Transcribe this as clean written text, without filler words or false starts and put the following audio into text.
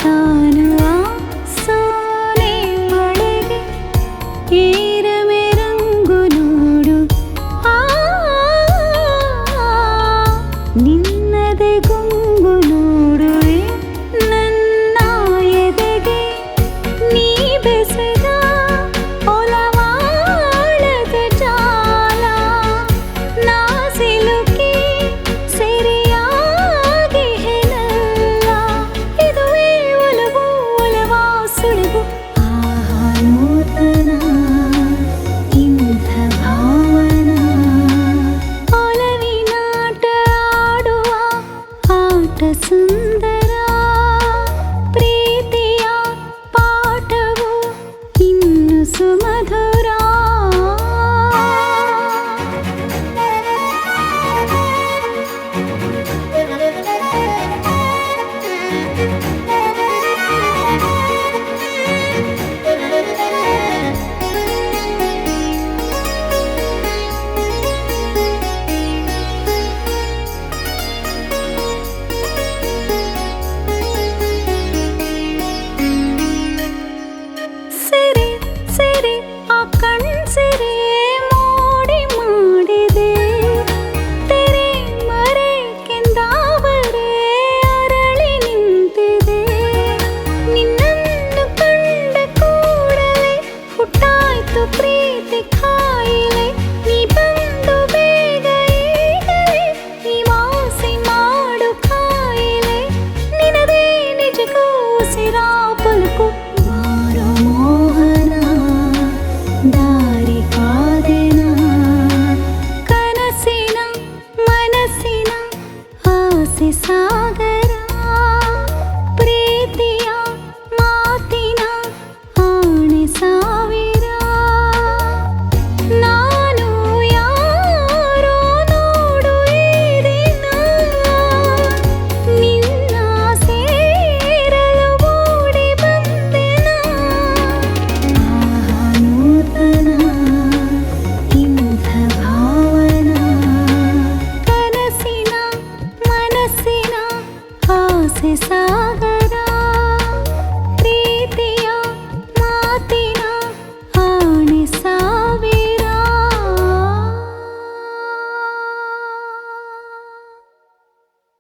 ತಾನು ಆ ಸೋನೆ ಮಳೆಗೆ ಏರಮೆ ರಂಗು ನೋಡು ಆ ನಿನ್ನದೆ ಗುಂಗು ನೋಡು ನನ್ನ ಎದೆಗೆ ನೀ ಬೆಸೆದ ಒಲವಾಳದ ಜಾಲ ನಾ ಸಿಲುಕಿ ಸೆರೆಯಾಗಿ ಹೆನಲ್ಲ ಇದುವೇ ಒಲವು ಒಲವಾ ಸುಳಿವು ಆಹಾ ನೂತನ ಇಂಥ ಭಾವನಾ ಒಲವಿನಾಟ ಆಡುವ ಆಟ ಸುಂದರ ಪ್ರೀತಿಯ ಪಾಠವು ಇನ್ನು ಸುಮಧುರ ಸೆರೆ ಸೆರೆ ಆ ಕಣ್ಸೆರೆ ಮೋಡಿ ಮಾಡಿದೆ ತೆರೆ ಮರೆ ಕೆಂದಾವರೆ ಅರಳಿ ನಿಂತಿದೆ ನಿನ್ನನ್ನು ಕಂಡ ಕೂಡಲೇ ಹುಟ್ಟಾಯ್ತು ಪ್ರೀತಿ ಕಾಯಿಲೆ ನೀ ಬಂದು ಬೇಗ ಈಗಲೇ ನೀ ವಾಸಿ ಮಾಡು ಕಾಯಿಲೆ ನಿನದೇ ನಿಜಕ್ಕೂ ಉಸಿರಾ ಪಲಕು ಬಾರೋ ಮೋಹನ ದಾರಿ ಕಾದೆನ ಕನಸಿನ ಮನಸ್ಸಿನ ಆಸೆ ಸಾಗರ ಪ್ರೀತಿಯ ಮಾತಿನ ಆಣೆ ಸಾವಿರ ನಾನು ಯಾರೋ ನೋಡು ಈ ದಿನ ನಿನ್ನ ಸೇರಲು ಓಡಿ ಬಂದೆನ ಆಹಾ ನೂತನ ಇಂಥ ಭಾವನಾ ಕನಸಿನ ಮನಸ್ಸಿನ ಆಸೆ ಸಾಗರ